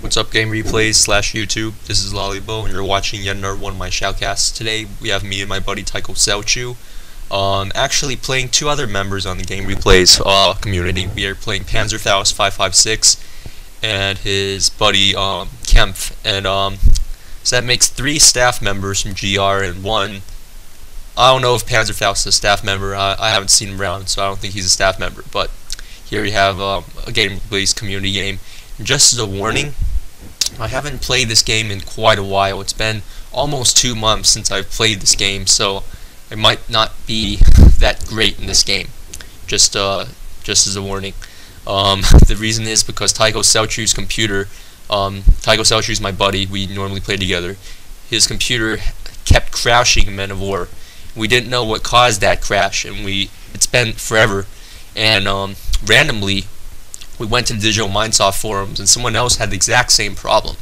What's up, game replays / YouTube? This is Lollybo, and you're watching yet another one of my shoutcasts. Today we have me and my buddy Tychocelchuuu, actually playing two other members on the game replays community. We are playing Panzerfaust 556 and his buddy Kempf, and so that makes 3 staff members from GR and 1. I don't know if Panzerfaust is a staff member. I haven't seen him around, so I don't think he's a staff member. But here we have a game replays community game. Just as a warning, I haven't played this game in quite a while. It's been almost 2 months since I've played this game, so it might not be that great in this game. Just as a warning. The reason is because Tychocelchuuu's computer, Tychocelchuuu is my buddy, we normally play together. His computer kept crashing in Men of War. We didn't know what caused that crash, and it's been forever. And randomly, we went to the Digital Mindsoft forums, and someone else had the exact same problem.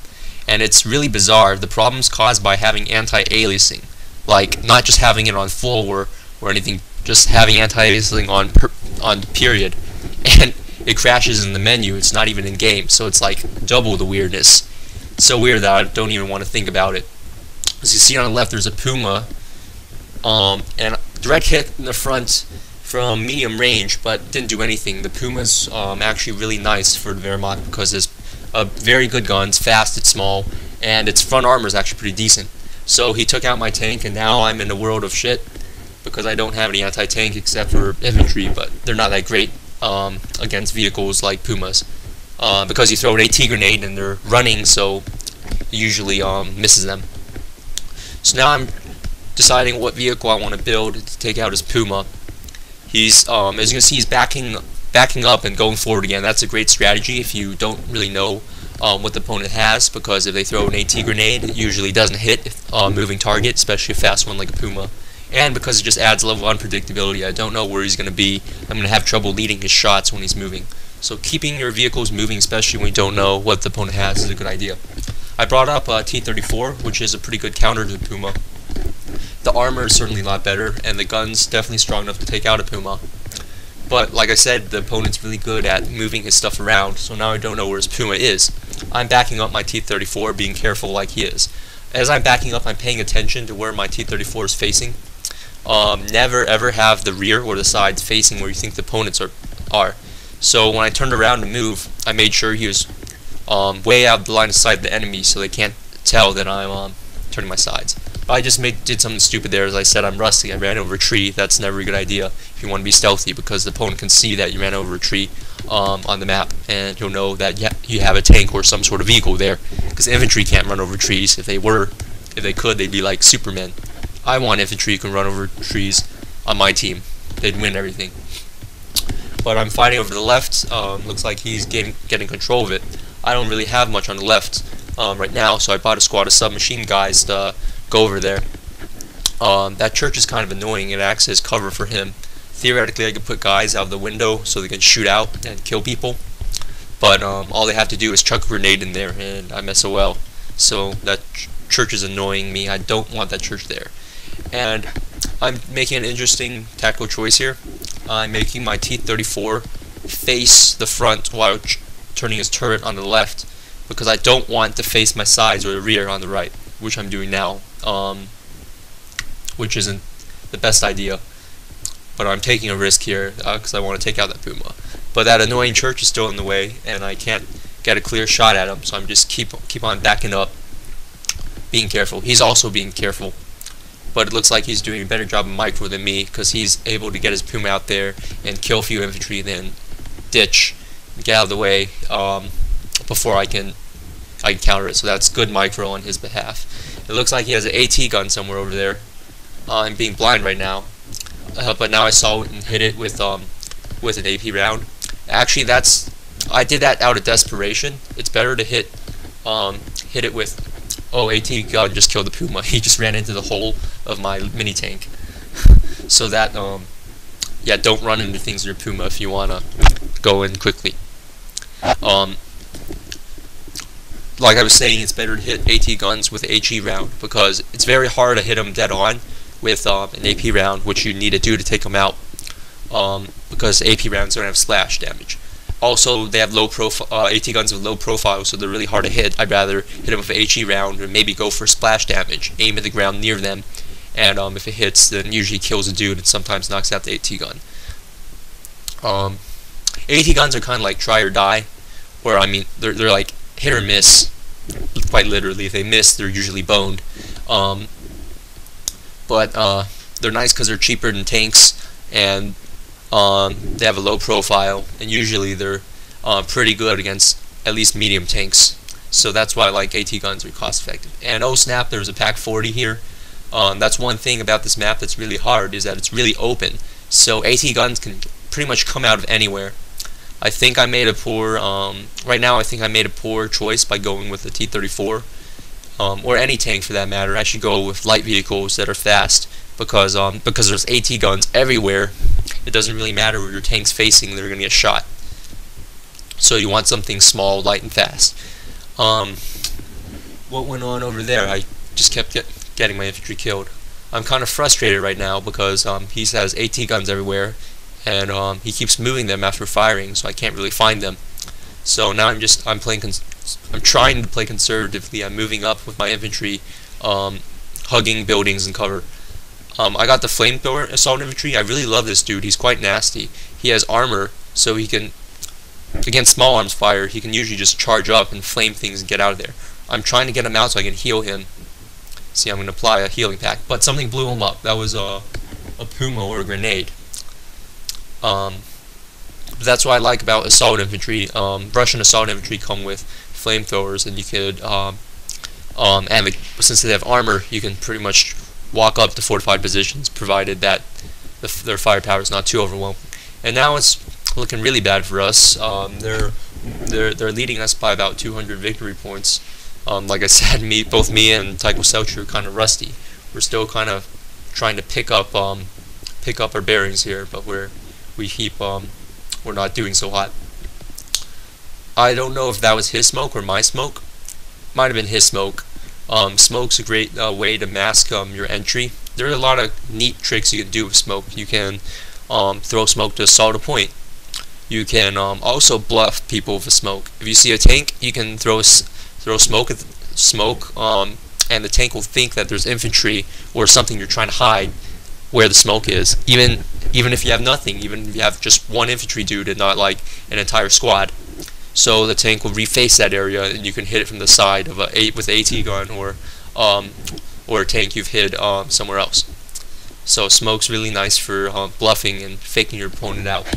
And it's really bizarre. The problem's caused by having anti-aliasing, like not just having it on full or anything, just having anti-aliasing on period, and it crashes in the menu. It's not even in game, so it's like double the weirdness. So weird that I don't even want to think about it. As you see on the left, there's a Puma, and direct hit in the front from medium range, but didn't do anything. The Puma's actually really nice for the Wehrmacht because it's very good guns, fast, it's small, and its front armor is actually pretty decent. So he took out my tank, and now I'm in a world of shit because I don't have any anti-tank except for infantry, but they're not that great against vehicles like Pumas because you throw an AT grenade and they're running, so it usually misses them. So now I'm deciding what vehicle I want to build to take out his Puma. He's, as you can see, he's backing up and going forward again. That's a great strategy if you don't really know what the opponent has, because if they throw an AT grenade, it usually doesn't hit a moving target, especially a fast one like a Puma. And because it just adds a level of unpredictability, I don't know where he's going to be. I'm going to have trouble leading his shots when he's moving. So keeping your vehicles moving, especially when you don't know what the opponent has, is a good idea. I brought up T-34, which is a pretty good counter to the Puma. The armor is certainly a lot better, and the gun's definitely strong enough to take out a Puma. But like I said, the opponent's really good at moving his stuff around, so now I don't know where his Puma is. I'm backing up my T-34, being careful like he is. As I'm backing up, I'm paying attention to where my T-34 is facing. Never ever have the rear or the sides facing where you think the opponents are. So when I turned around to move, I made sure he was way out of the line of sight of the enemy, so they can't tell that I'm turning my sides. I just did something stupid there. As I said, I'm rusty. I ran over a tree. That's never a good idea if you want to be stealthy, because the opponent can see that you ran over a tree on the map, and he'll know that you have a tank or some sort of vehicle there, because infantry can't run over trees. If they could, they'd be like Supermen. I want infantry who can run over trees on my team. They'd win everything. But I'm fighting over the left. Looks like he's getting control of it. I don't really have much on the left right now, so I bought a squad of submachine guys to go over there. That church is kind of annoying. It acts as cover for him. Theoretically, I could put guys out of the window so they can shoot out and kill people, but all they have to do is chuck a grenade in there, and I'm SOL. So that church is annoying me. I don't want that church there. And I'm making an interesting tactical choice here. I'm making my T-34 face the front while turning his turret on the left, because I don't want to face my sides or the rear on the right, which I'm doing now, which isn't the best idea. But I'm taking a risk here because I want to take out that Puma. But that annoying church is still in the way, and I can't get a clear shot at him, so I'm just keep on backing up, being careful. He's also being careful, but it looks like he's doing a better job of micro than me, because he's able to get his Puma out there and kill a few infantry, then ditch, get out of the way before I can counter it. So that's good micro on his behalf. It looks like he has an AT gun somewhere over there. I'm being blind right now, but now I saw it and hit it with an AP round. Actually, I did that out of desperation. It's better to hit it with. Oh, AT gun just killed the Puma. He just ran into the hole of my mini tank. So that yeah, don't run into things in your Puma if you wanna go in quickly. Like I was saying, it's better to hit AT guns with HE round, because it's very hard to hit them dead on with an AP round, which you need to do to take them out, because AP rounds don't have splash damage. Also, they have low profile AT guns with low profile, so they're really hard to hit. I'd rather hit them with an HE round, or maybe go for splash damage, aim at the ground near them, and if it hits, then usually kills a dude and sometimes knocks out the AT gun. AT guns are kind of like try or die, or I mean, they're like hit or miss, quite literally. If they miss, they're usually boned. But they're nice because they're cheaper than tanks, and they have a low profile, and usually they're pretty good against at least medium tanks. So that's why I like AT guns are cost effective. And oh snap, there's a pack 40 here. That's one thing about this map that's really hard, is that it's really open. So AT guns can pretty much come out of anywhere. I think I made a poor, right now I think I made a poor choice by going with the T-34, or any tank for that matter. I should go with light vehicles that are fast, because there's AT guns everywhere. It doesn't really matter where your tank's facing, they're going to get shot. So you want something small, light, and fast. What went on over there? I just kept getting my infantry killed. I'm kind of frustrated right now because he has AT guns everywhere, and he keeps moving them after firing, so I can't really find them. So now I'm trying to play conservatively. I'm moving up with my infantry, hugging buildings and cover. I got the flamethrower assault infantry. I really love this dude. He's quite nasty. He has armor, so he can, against small arms fire, he can usually just charge up and flame things and get out of there. I'm trying to get him out so I can heal him. See, I'm going to apply a healing pack, but something blew him up. That was a Puma or a grenade. That's what I like about assault infantry. Russian assault infantry come with flamethrowers, and you could, and since they have armor, you can pretty much walk up to fortified positions, provided that their firepower is not too overwhelming. And now it's looking really bad for us. They're leading us by about 200 victory points. Like I said, both me and Tychocelchuuu are kind of rusty. We're still kind of trying to pick up our bearings here, but we're not doing so hot. I don't know if that was his smoke or my smoke. Might have been his smoke. Smoke's a great way to mask your entry. There are a lot of neat tricks you can do with smoke. You can throw smoke to assault a point. You can also bluff people with smoke. If you see a tank, you can throw smoke at and the tank will think that there's infantry or something you're trying to hide where the smoke is. Even if you have nothing, even if you have just one infantry dude and not like an entire squad. So the tank will reface that area, and you can hit it from the side of with an AT gun or a tank you've hid somewhere else. So smoke's really nice for bluffing and faking your opponent out.